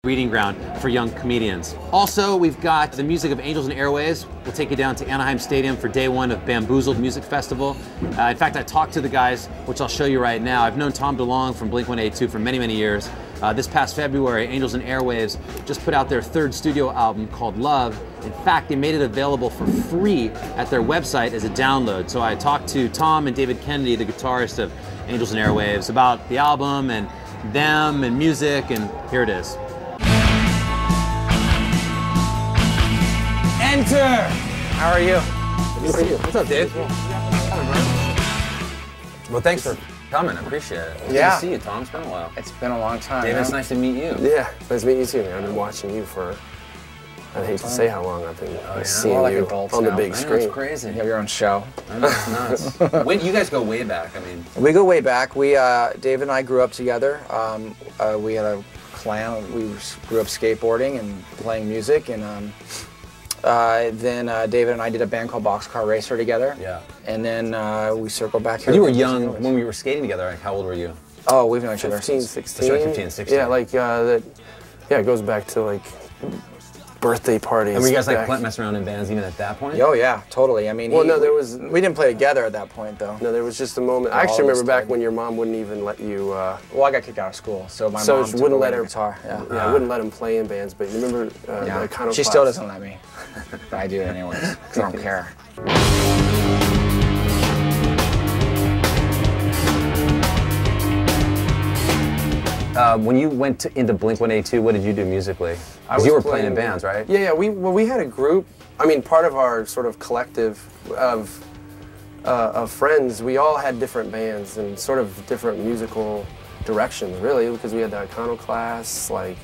breeding ground for young comedians. Also, we've got the music of Angels and Airwaves. We'll take you down to Anaheim Stadium for day one of Bamboozled Music Festival. In fact, I talked to the guys, which I'll show you right now. I've known Tom DeLonge from Blink-182 for many, many years. This past February, Angels and Airwaves just put out their third studio album called Love. In fact, they made it available for free at their website as a download. So I talked to Tom and David Kennedy, the guitarist of Angels and Airwaves, about the album and them and music, and here it is. Enter! How are you? Good for you. What's up, Dave? Well, thanks for coming. I appreciate it. Good to see you, Tom. It's been a while. It's been a long time. Dave, it's nice to meet you. Yeah, nice to meet you too, man. I've been watching you for, I hate to say how long I've been seeing you on the big screen. It's crazy. You have your own show. I know, it's nuts. You guys go way back, I mean. We go way back. We, Dave and I grew up together. We had a clan. We grew up skateboarding and playing music, and then David and I did a band called Boxcar Racer together. Yeah. And then we circled back here. But you were young when we were skating together. Like, how old were you? Oh, we've known each other 15, since 16. That's right, 15, 16. Yeah, like it goes back to like birthday parties. And were you guys like messing around in bands even at that point? Oh yeah, totally. I mean, well, we didn't play together at that point though. No, there was just a moment. I actually remember back when your mom wouldn't even let you. Well, I got kicked out of school, so my mom wouldn't let her guitar. Yeah, I wouldn't let him play in bands. But you remember the kind of. She still doesn't let me, but I do anyways because I don't care. When you went into Blink-182, what did you do musically? Because you were playing in bands, right? Yeah, we had a group. I mean, part of our sort of collective of friends, we all had different bands and sort of different musical directions, really, because we had the Iconoclasts, like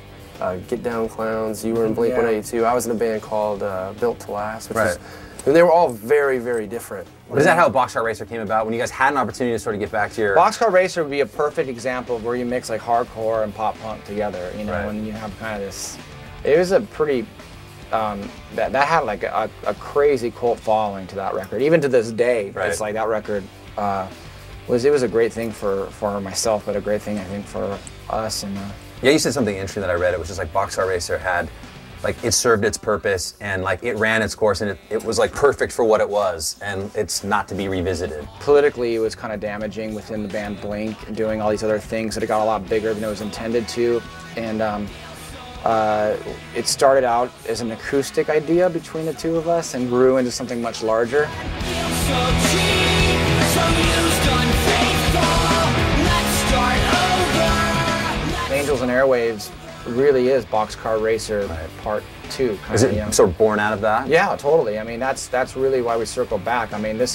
Get Down Clowns. You were in Blink-182. I was in a band called Built to Last, which was, and they were all very, very different. But is that how Boxcar Racer came about? When you guys had an opportunity to sort of get back to your... Boxcar Racer would be a perfect example of where you mix like hardcore and pop punk together, you know, and you have kind of this... It was a pretty... that had like a crazy cult following to that record. Even to this day, it's like that record it was a great thing for myself, but a great thing I think for us. And yeah, you said something interesting that I read. It was just like Boxcar Racer had... like it served its purpose and like it ran its course and it was like perfect for what it was and it's not to be revisited. Politically it was kind of damaging within the band Blink and doing all these other things that it got a lot bigger than it was intended to, and it started out as an acoustic idea between the two of us and grew into something much larger. Angels and Airwaves really is Boxcar Racer Part 2. Is it sort of born out of that? Yeah, totally. I mean, that's really why we circle back. I mean, it's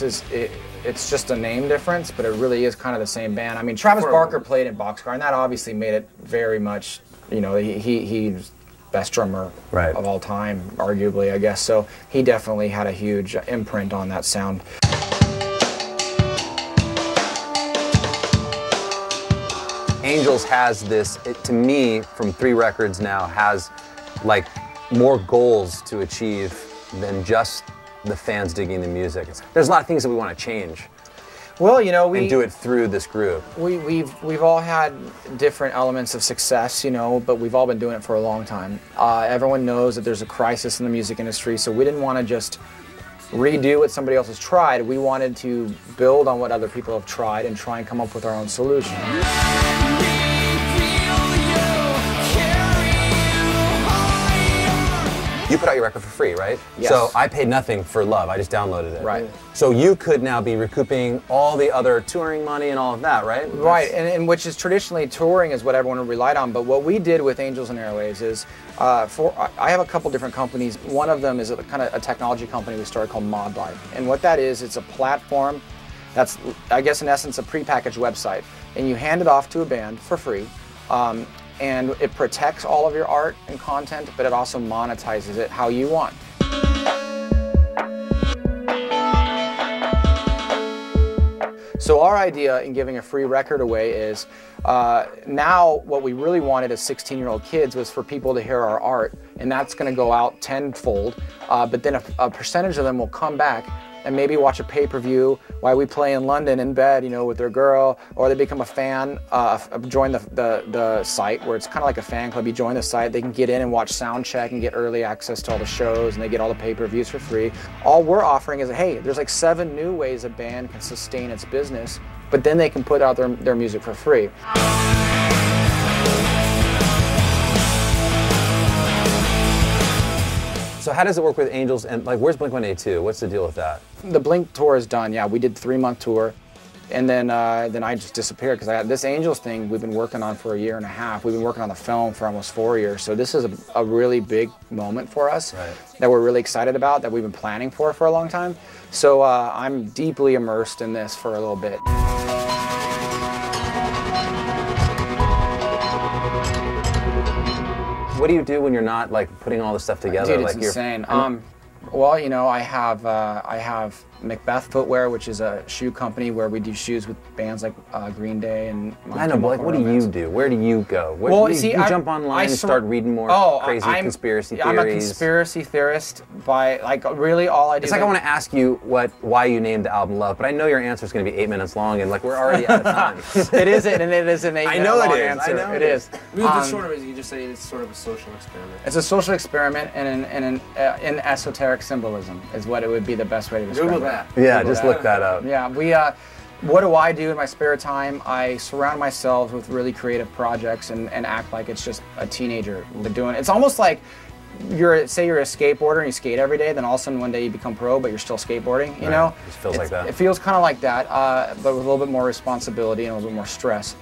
just a name difference, but it really is kind of the same band. I mean, Travis Barker played in Boxcar, and that obviously made it very much, you know, he's best drummer of all time, arguably, I guess. So he definitely had a huge imprint on that sound. Angels has this, to me, from 3 records now, has like more goals to achieve than just the fans digging the music. There's a lot of things that we want to change. Well, you know, and do it through this group. We've all had different elements of success, you know, but we've all been doing it for a long time. Everyone knows that there's a crisis in the music industry, so we didn't want to just redo what somebody else has tried. We wanted to build on what other people have tried and try and come up with our own solution. You put out your record for free, right? Yes. So I paid nothing for Love. I just downloaded it. Right. So you could now be recouping all the other touring money and all of that, right? Right, and which is traditionally touring is what everyone relied on. But what we did with Angels and Airwaves is, I have a couple different companies. One of them is kind of a technology company we started called ModLife. And what that is, it's a platform that's, I guess in essence, a prepackaged website. And you hand it off to a band for free. And it protects all of your art and content, but it also monetizes it how you want. So our idea in giving a free record away is, now what we really wanted as 16-year-old kids was for people to hear our art, and that's going to go out tenfold, but then a percentage of them will come back and maybe watch a pay-per-view while we play in London in bed, you know, with their girl, or they become a fan, join the site where it's kind of like a fan club. You join the site, they can get in and watch sound check and get early access to all the shows, and they get all the pay-per-views for free. All we're offering is, hey, there's like 7 new ways a band can sustain its business, but then they can put out their music for free. So how does it work with Angels, and like, where's Blink-182? What's the deal with that? The Blink tour is done, yeah. We did a 3-month tour, and then I just disappeared because this Angels thing we've been working on for a year and a half. We've been working on the film for almost 4 years, so this is a really big moment for us that we're really excited about, that we've been planning for a long time. So I'm deeply immersed in this for a little bit. What do you do when you're not like putting all this stuff together? Dude, it's like insane. Well, you know, I have Macbeth Footwear, which is a shoe company where we do shoes with bands like Green Day and. I know, but like, what do you do? Where do you go? Where, you jump online and start reading more crazy conspiracy theories. I'm a conspiracy theorist by like really all I do. It's like I want to ask you why you named the album Love, but I know your answer is going to be 8 minutes long, and like we're already out of time. It isn't, and it is an 8-minute long answer. I know it is. The shorter is you just say it's sort of a social experiment. It's a social experiment and an esoteric symbolism is what it would be the best way to describe it. Google that. Yeah, just look that up. Yeah, what do I do in my spare time? I surround myself with really creative projects and act like it's just a teenager doing it. It's almost like say you're a skateboarder and you skate every day, then all of a sudden one day you become pro, but you're still skateboarding, you know? It just feels like that. It feels kind of like that, but with a little bit more responsibility and a little bit more stress.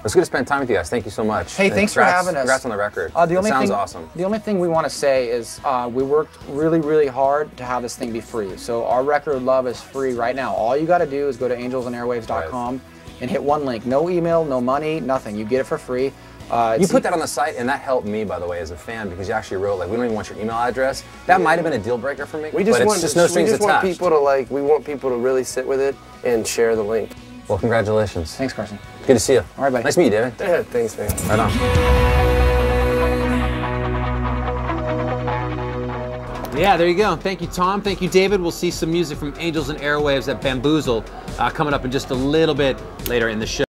It's good to spend time with you guys. Thank you so much. Hey, thanks for having us. Congrats on the record. It sounds awesome. The only thing we want to say is we worked really, really hard to have this thing be free. So our record Love is free right now. All you got to do is go to angelsandairwaves.com and hit one link. No email, no money, nothing. You get it for free. You put that on the site, and that helped me, by the way, as a fan, because you actually wrote, like, we don't even want your email address. That might have been a deal breaker for me, but it's just no strings attached. Want people to we want people to really sit with it and share the link. Well, congratulations. Thanks, Carson. Good to see you. All right, buddy. Nice to meet you, David. Yeah, thanks, man. Right on. Yeah, there you go. Thank you, Tom. Thank you, David. We'll see some music from Angels and Airwaves at Bamboozle coming up in just a little bit later in the show.